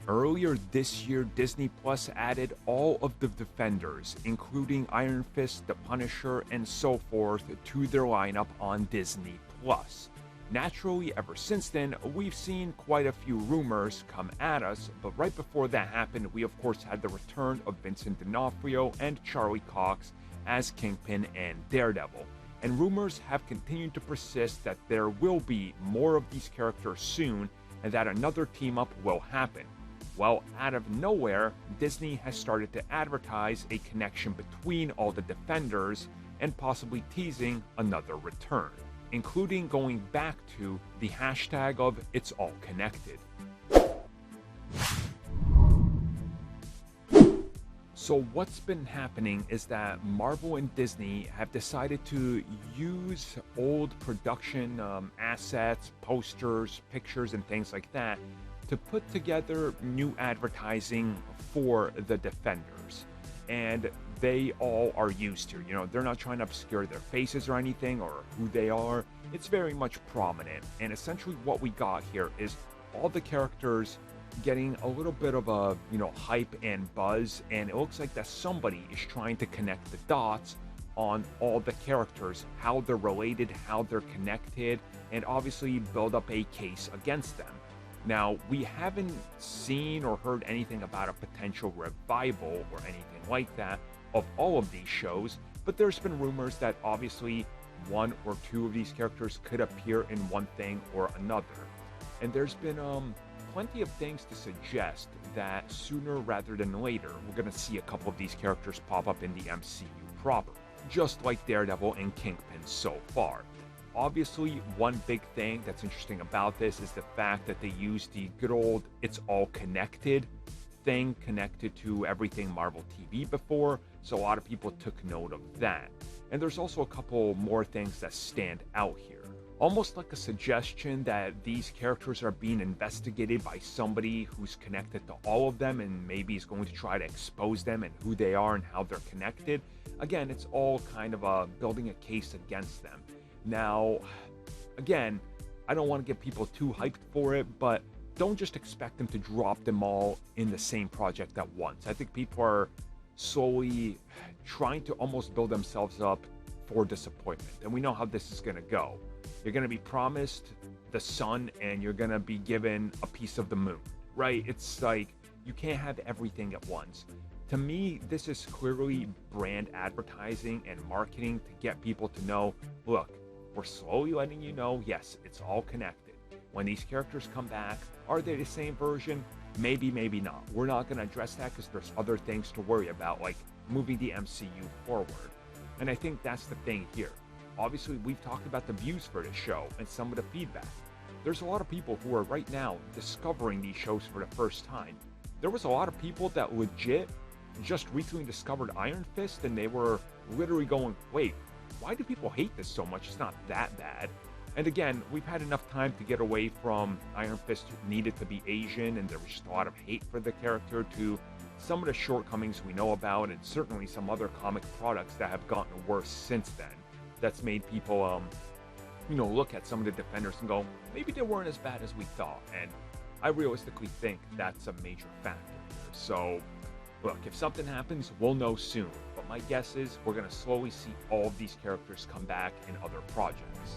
Earlier this year, Disney Plus added all of the Defenders, including Iron Fist, the Punisher, and so forth, to their lineup on Disney Plus. Naturally, ever since then, we've seen quite a few rumors come at us, but right before that happened, we of course had the return of Vincent D'Onofrio and Charlie Cox as Kingpin and Daredevil. And rumors have continued to persist that there will be more of these characters soon, and that another team-up will happen. Well, out of nowhere, Disney has started to advertise a connection between all the Defenders and possibly teasing another return, including going back to the hashtag of It's All Connected. So what's been happening is that Marvel and Disney have decided to use old production assets, posters, pictures, and things like that to put together new advertising for the Defenders. And they all are used to, they're not trying to obscure their faces or anything or who they are. It's very much prominent. And essentially what we got here is all the characters getting a little bit of a, hype and buzz. And it looks like that somebody is trying to connect the dots on all the characters, how they're related, how they're connected, and obviously build up a case against them. Now, we haven't seen or heard anything about a potential revival or anything like that of all of these shows, but there's been rumors that obviously one or two of these characters could appear in one thing or another. And there's been plenty of things to suggest that sooner rather than later, we're going to see a couple of these characters pop up in the MCU proper, just like Daredevil and Kingpin so far. Obviously, one big thing that's interesting about this is the fact that they use the good old It's All Connected thing connected to everything Marvel TV before, so a lot of people took note of that. And there's also a couple more things that stand out here. Almost like a suggestion that these characters are being investigated by somebody who's connected to all of them and maybe is going to try to expose them and who they are and how they're connected. Again, it's all kind of building a case against them. Now, again, I don't want to get people too hyped for it, but don't just expect them to drop them all in the same project at once. I think people are slowly trying to almost build themselves up for disappointment. And we know how this is going to go. You're going to be promised the sun and you're going to be given a piece of the moon, right? It's like you can't have everything at once. To me, this is clearly brand advertising and marketing to get people to know, look, we're slowly letting you know, yes, it's all connected. When these characters come back, are they the same version? Maybe, maybe not. We're not going to address that because there's other things to worry about, like moving the MCU forward. And I think that's the thing here. Obviously, we've talked about the views for the show and some of the feedback. There's a lot of people who are right now discovering these shows for the first time. There was a lot of people that legit just recently discovered Iron Fist and they were literally going, wait, why do people hate this so much? It's not that bad. And again, we've had enough time to get away from Iron Fist needed to be Asian and there was just a lot of hate for the character to some of the shortcomings we know about and certainly some other comic products that have gotten worse since then. That's made people, look at some of the Defenders and go, maybe they weren't as bad as we thought. And I realistically think that's a major factor here. So, look, if something happens, we'll know soon. But my guess is we're going to slowly see all of these characters come back in other projects.